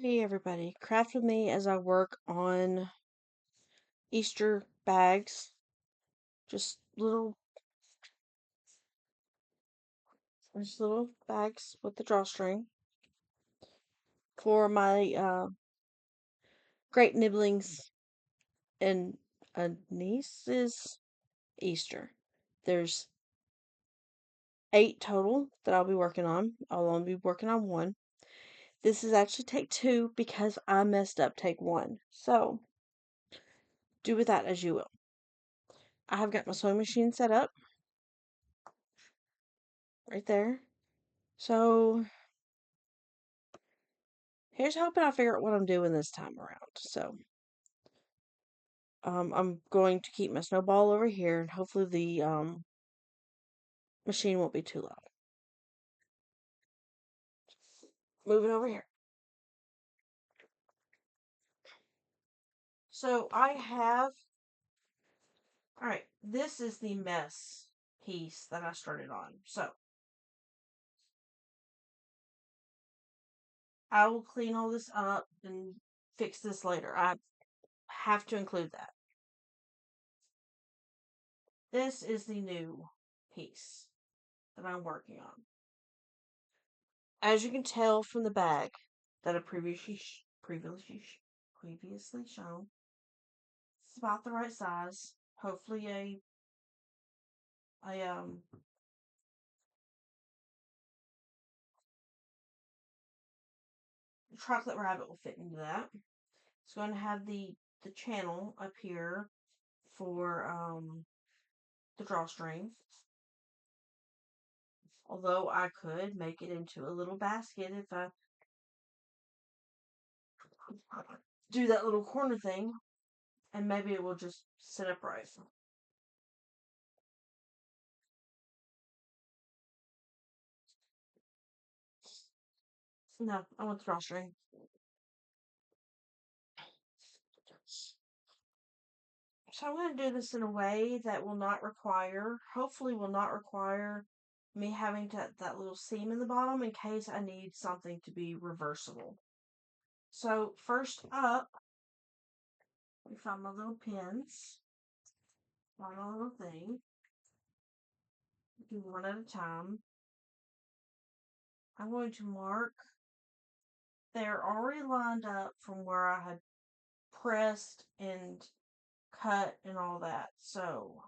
Hey everybody, craft with me as I work on Easter bags. Just little bags with the drawstring for my great nibblings and a niece's Easter. There's 8 total that I'll be working on. I'll only be working on one. This is actually take 2 because I messed up take 1. So, do with that as you will. I have got my sewing machine set up right there. So, here's hoping I figure out what I'm doing this time around. So, I'm going to keep my snowball over here, and hopefully the machine won't be too loud. Moving over here. So alright, this is the mess piece that I started on. So, I will clean all this up and fix this later. I have to include that. This is the new piece that I'm working on. As you can tell from the bag that I previously shown, it's about the right size. Hopefully a chocolate rabbit will fit into that. It's going to have the channel up here for the drawstring. Although I could make it into a little basket if I do that little corner thing, and maybe it will just sit upright. No, I want the drawstring. So I'm going to do this in a way that will not require, hopefully will not require me having that little seam in the bottom in case I need something to be reversible. So first up, we found my little pins. Find my little thing. Do one at a time. I'm going to mark. They're already lined up from where I had pressed and cut and all that. So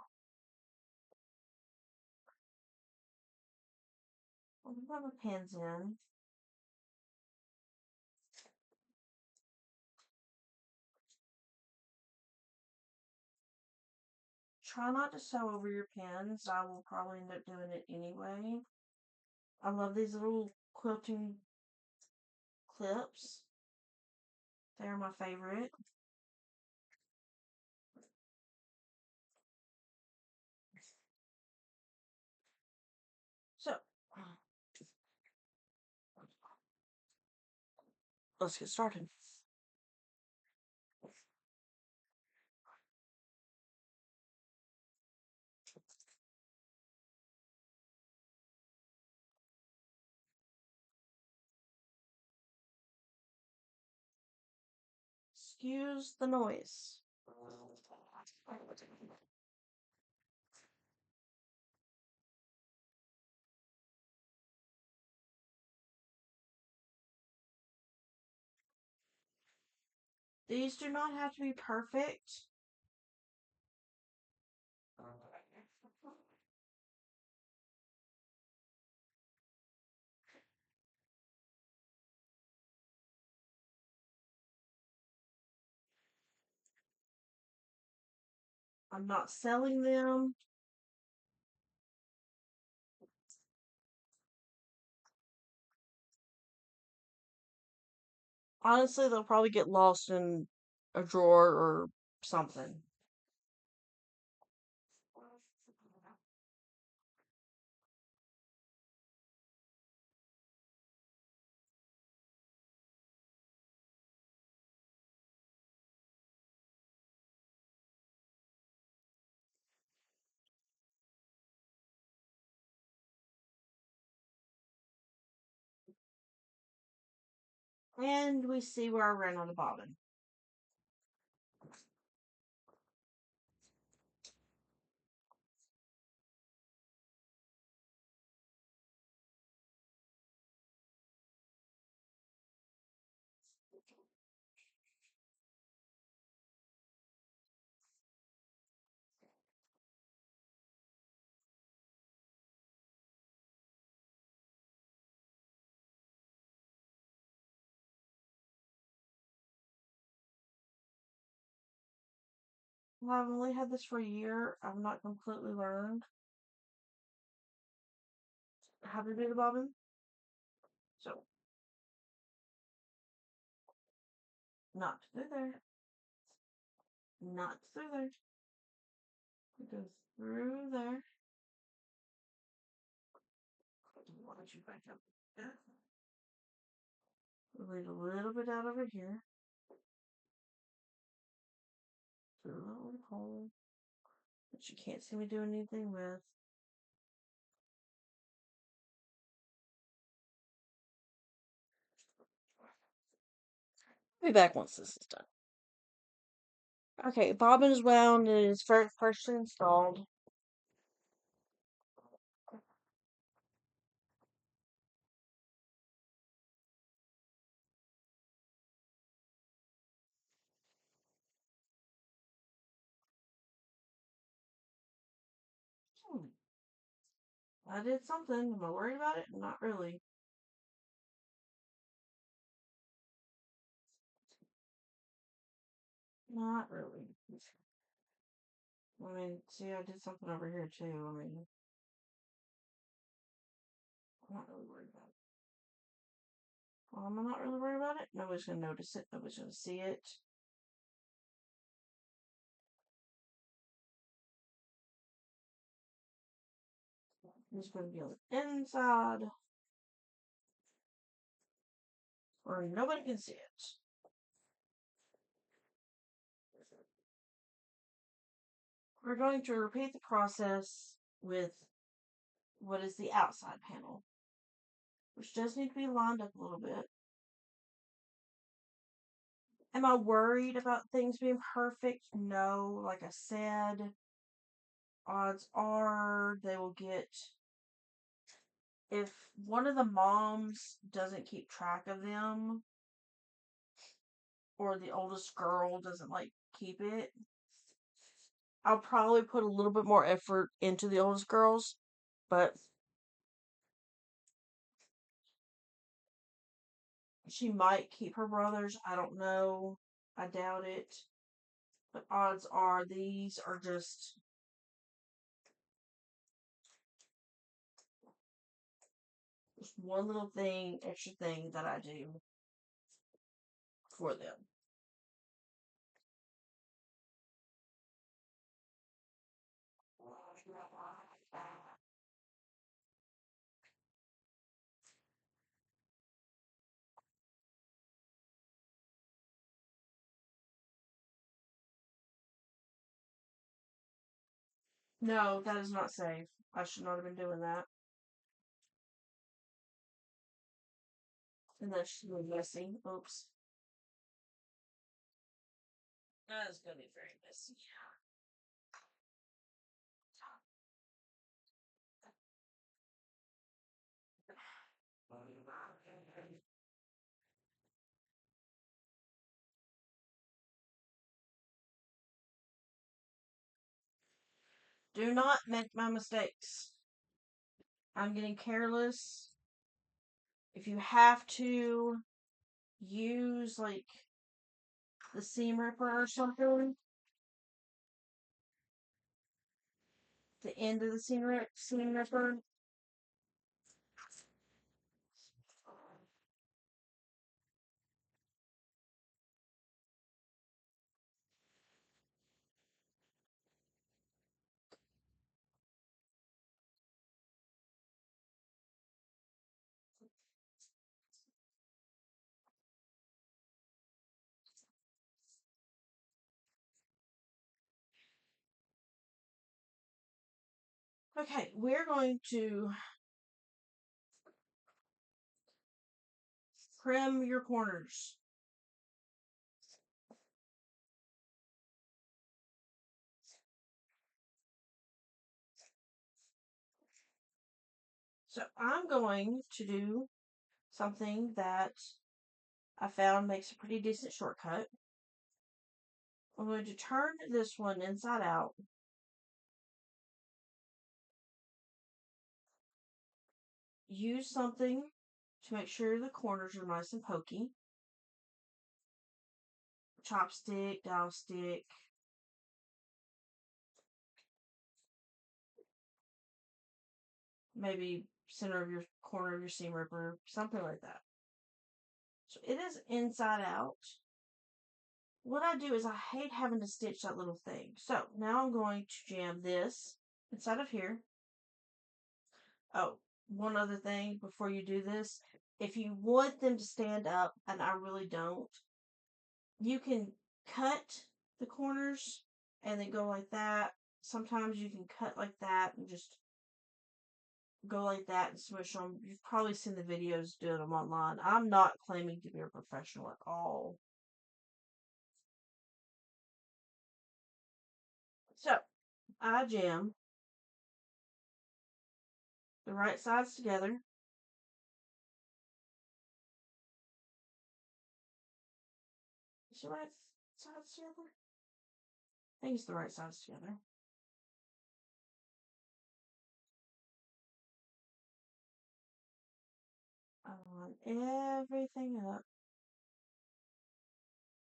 I'll put my pins in. Try not to sew over your pins. I will probably end up doing it anyway. I love these little quilting clips. They're my favorite. So, let's get started. Excuse the noise. These do not have to be perfect. I'm not selling them. Honestly, they'll probably get lost in a drawer or something. And we see where I ran on the bobbin. Well, I've only had this for a year. I've not completely learned how to do the bobbin. So, not through there. Not through there. It goes through there. Why don't you back up? Leave a little bit out over here. Through a little hole that you can't see me doing anything with. Be back once this is done. Okay, bobbin is wound and is partially installed. I did something. Am I worried about it? Not really. Not really. I mean, see, I did something over here too. I mean, I'm not really worried about it. I'm not really worried about it. Nobody's gonna notice it. Nobody's gonna see it. It's gonna be on the inside, where nobody can see it. We're going to repeat the process with what is the outside panel, which does need to be lined up a little bit. Am I worried about things being perfect? No. Like I said, odds are they will get. If one of the moms doesn't keep track of them, or the oldest girl doesn't like keep it, I'll probably put a little bit more effort into the oldest girls, but she might keep her brothers. I don't know. I doubt it. But odds are these are just one little thing, extra thing that I do for them. No, that is not safe. I should not have been doing that. And that's really messy. Oops. That is going to be very messy. Do not make my mistakes. I'm getting careless. If you have to use like the seam ripper or something, the end of the seam ripper. Okay, we're going to Trim your corners. So I'm going to do something that I found makes a pretty decent shortcut. I'm going to turn this one inside out. Use something to make sure the corners are nice and pokey. Chopstick, dowel stick. Maybe center of your corner of your seam ripper, something like that. So it is inside out. What I do is I hate having to stitch that little thing. So now I'm going to jam this inside of here. Oh, one other thing before you do this. If you want them to stand up, and I really don't, you can cut the corners and then go like that. Sometimes you can cut like that and just go like that and smush them. You've probably seen the videos doing them online. I'm not claiming to be a professional at all. So, I jam the right sides together. Is the right sides together? I think it's the right sides together. I line everything up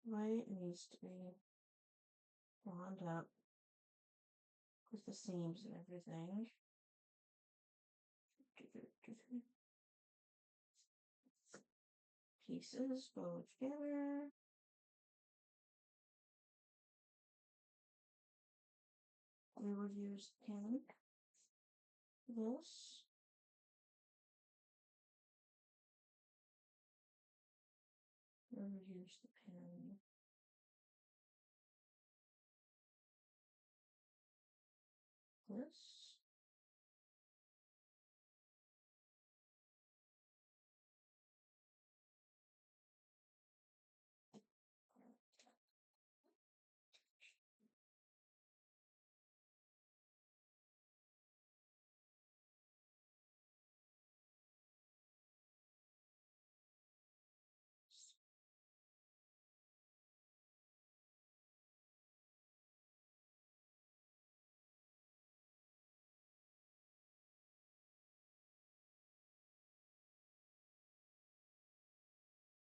the way it needs to be lined up with the seams and everything. Pieces go together. We would use pin this. We would use the pin this.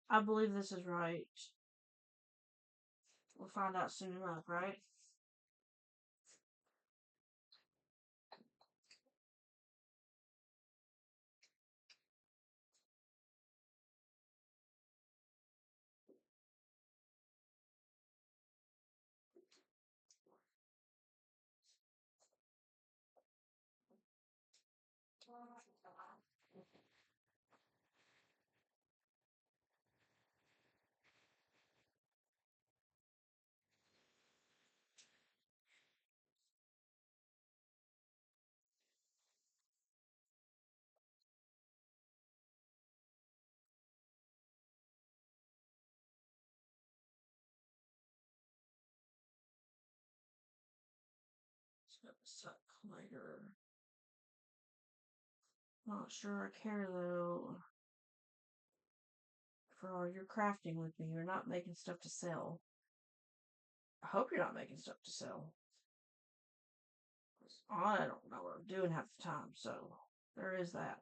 I believe this is right. We'll find out soon enough, right? It's got the suck lighter. Not sure I care though. For all your crafting with me, you're not making stuff to sell. I hope you're not making stuff to sell. I don't know what I'm doing half the time, so there is that.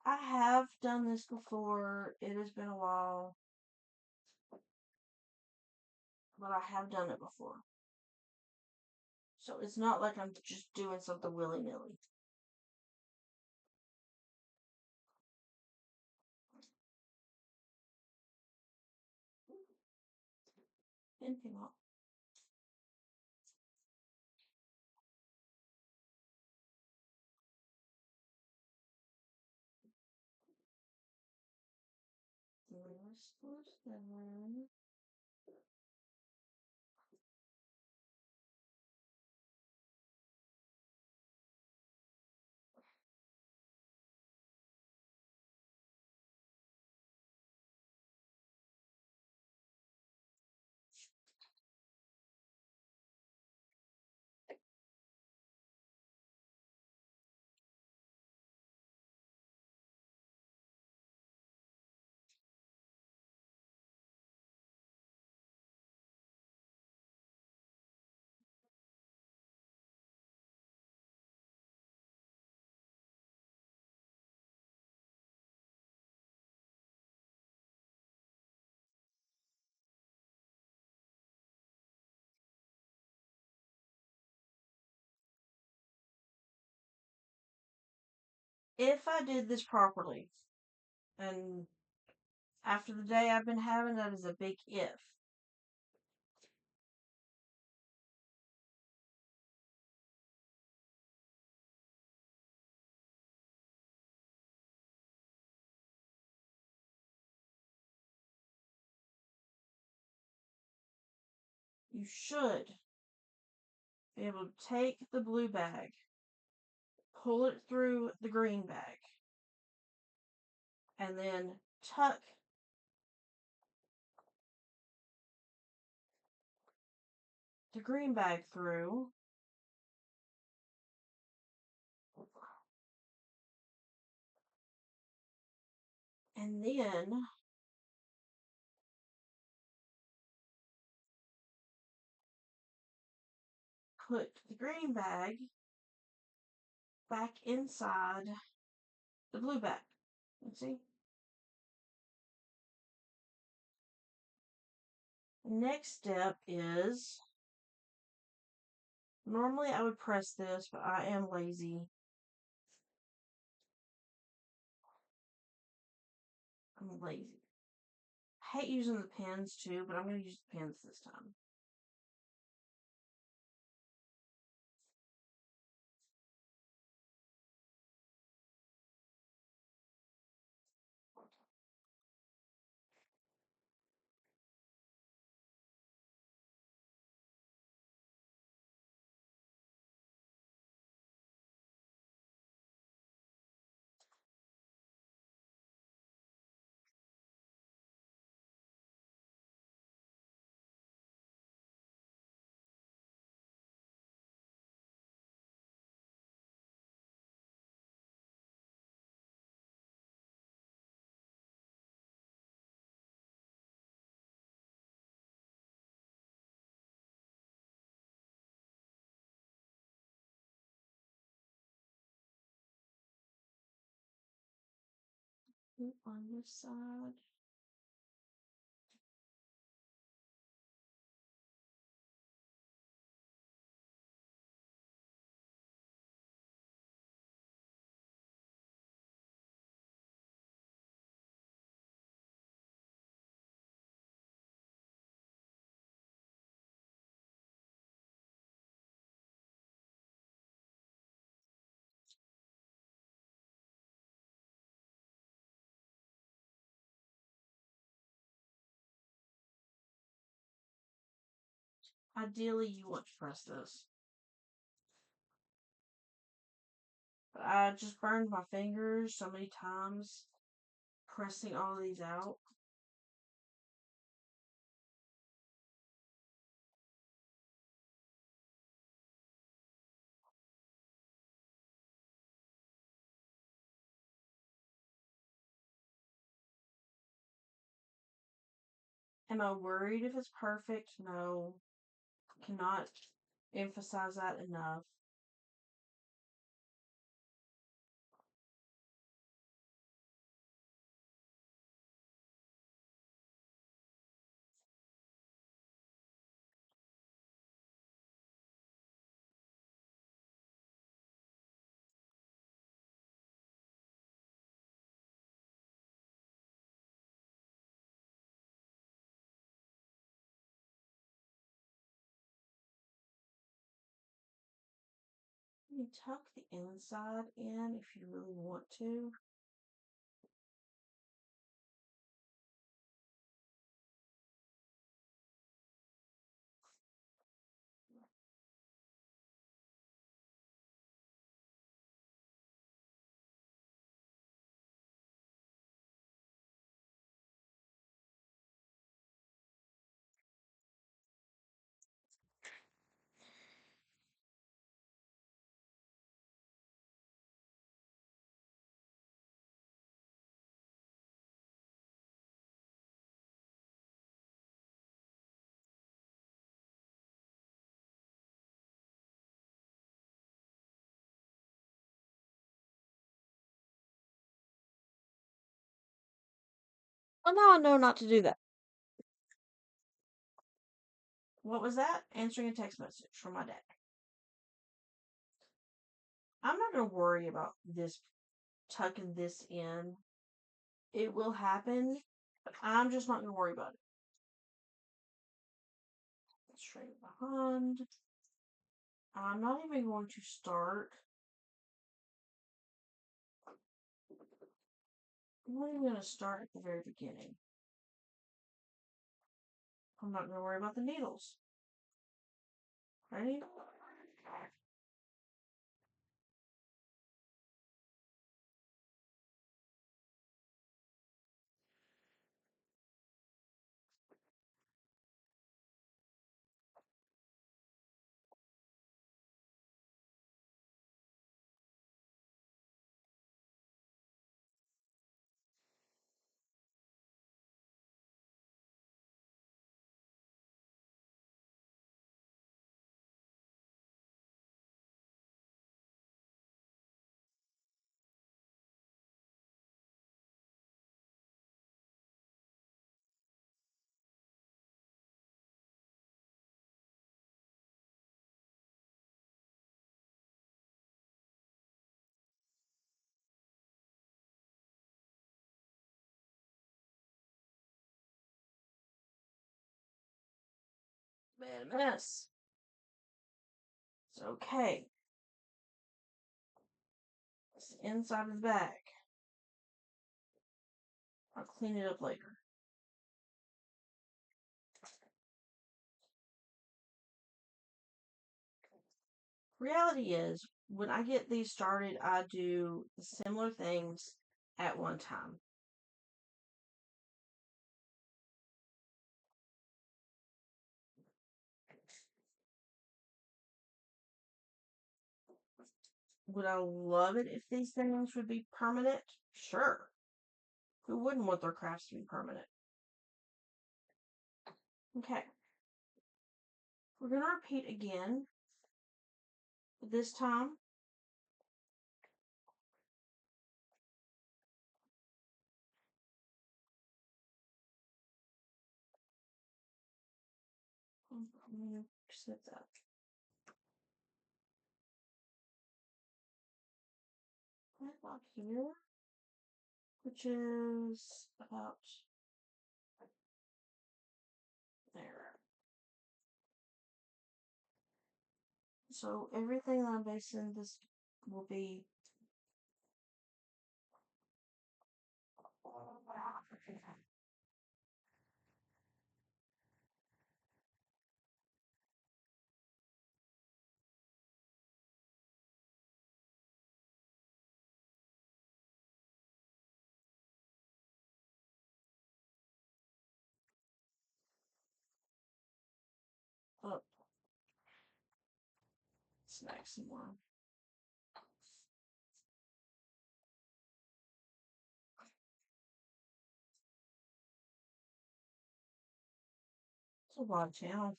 I have done this before. It has been a while, but I have done it before. So it's not like I'm just doing something willy-nilly. Pin came out. If I did this properly, and after the day I've been having, that is a big if. You should be able to take the blue bag, pull it through the green bag, and then tuck the green bag through, and then put the green bag back inside the blue bag. You see? Next step is, normally I would press this, but I am lazy. I'm lazy. I hate using the pens too, but I'm going to use the pens this time. On this side. Ideally, you want to press this. But I just burned my fingers so many times pressing all of these out. Am I worried if it's perfect? No. Cannot emphasize that enough. You tuck the inside in if you really want to. Well, now I know not to do that. What was that? Answering a text message from my dad. I'm not going to worry about this, tucking this in. It will happen, but I'm just not going to worry about it. Straight behind. I'm not even going to start. I'm not even going to start at the very beginning. I'm not going to worry about the needles. Ready? Made a mess. It's okay. It's the inside of the bag. I'll clean it up later. Reality is, when I get these started, I do similar things at one time. Would I love it if these things would be permanent? Sure. Who wouldn't want their crafts to be permanent? Okay. We're going to repeat again. This time, set that. Right about here, which is about there. So everything that I'm basing this will be up. Snag some more. It's a lot of channel.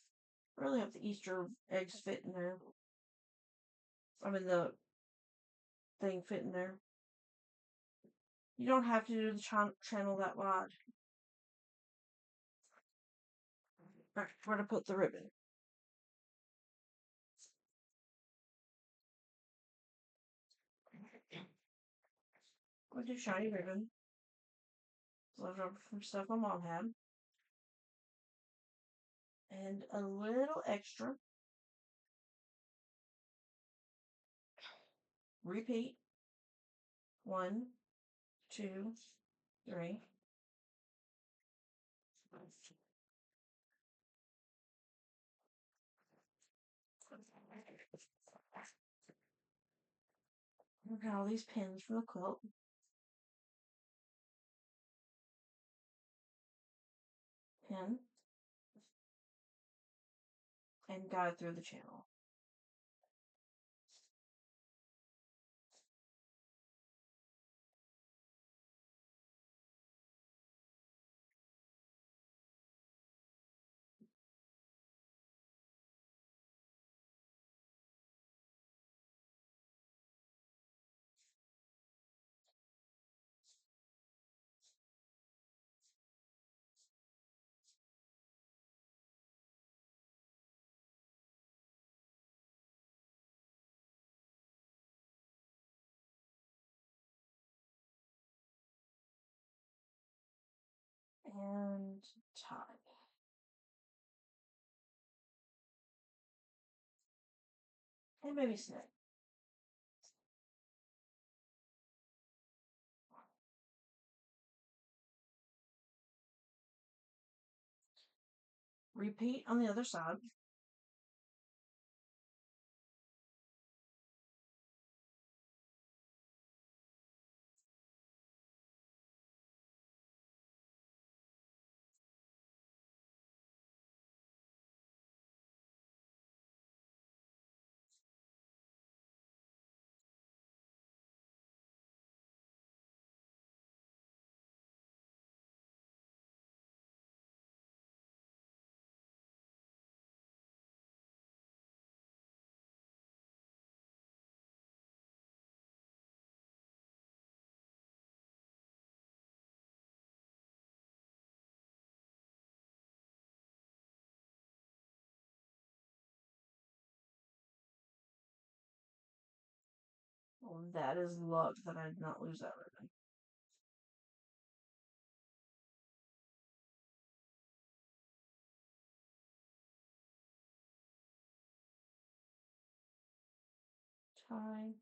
I really hope the Easter eggs fit in there. I mean, the thing fit in there. You don't have to do the channel that wide. Alright, where to put the ribbon? I'll do shiny ribbon. Left over from stuff my mom had. And a little extra. Repeat. 1, 2, 3. Look at all these pins from the quilt. Pin. And guide through the channel. and tie. And maybe snip. Repeat on the other side. Well, that is luck that I did not lose that ribbon. Tie.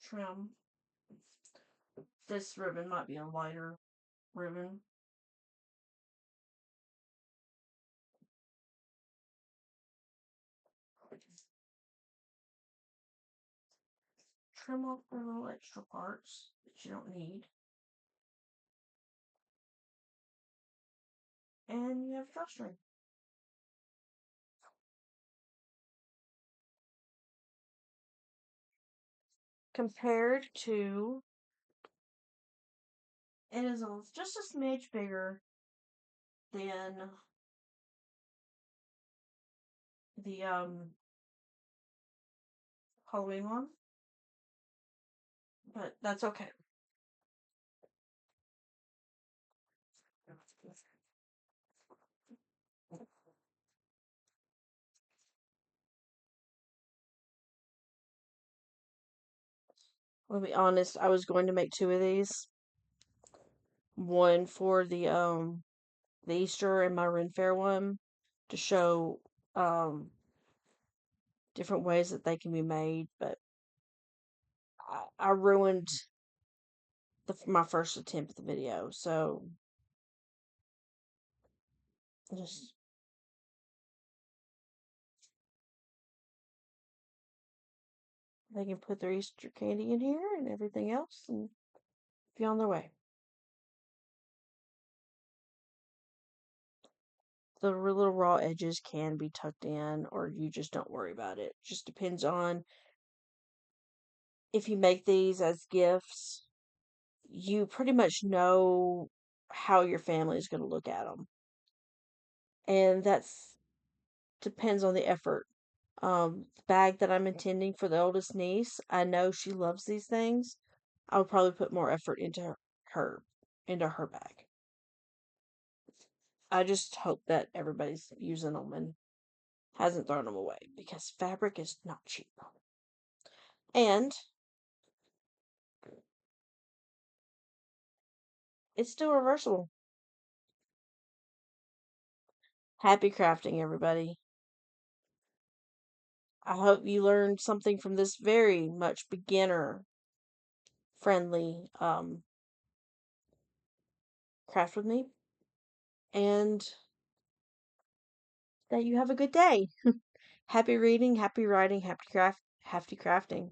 Trim. This ribbon might be a lighter ribbon. Trim off the little extra parts that you don't need. And you have drawstring. Compared to, it is just a smidge bigger than the Halloween one, but that's okay. I'll be honest, I was going to make two of these. One for the Easter and my Ren Fair one to show different ways that they can be made, but I ruined my first attempt at the video, so just they can put their Easter candy in here and everything else and be on their way. The little raw edges can be tucked in, or you just don't worry about it. Just depends on if you make these as gifts, you pretty much know how your family is going to look at them. And that's depends on the effort. The bag that I'm intending for the oldest niece, I know she loves these things. I would probably put more effort into her bag. I just hope that everybody's using them and hasn't thrown them away because fabric is not cheap. And it's still reversible. Happy crafting, everybody. I hope you learned something from this very much beginner friendly craft with me. And that you have a good day. Happy reading, happy writing, happy crafting.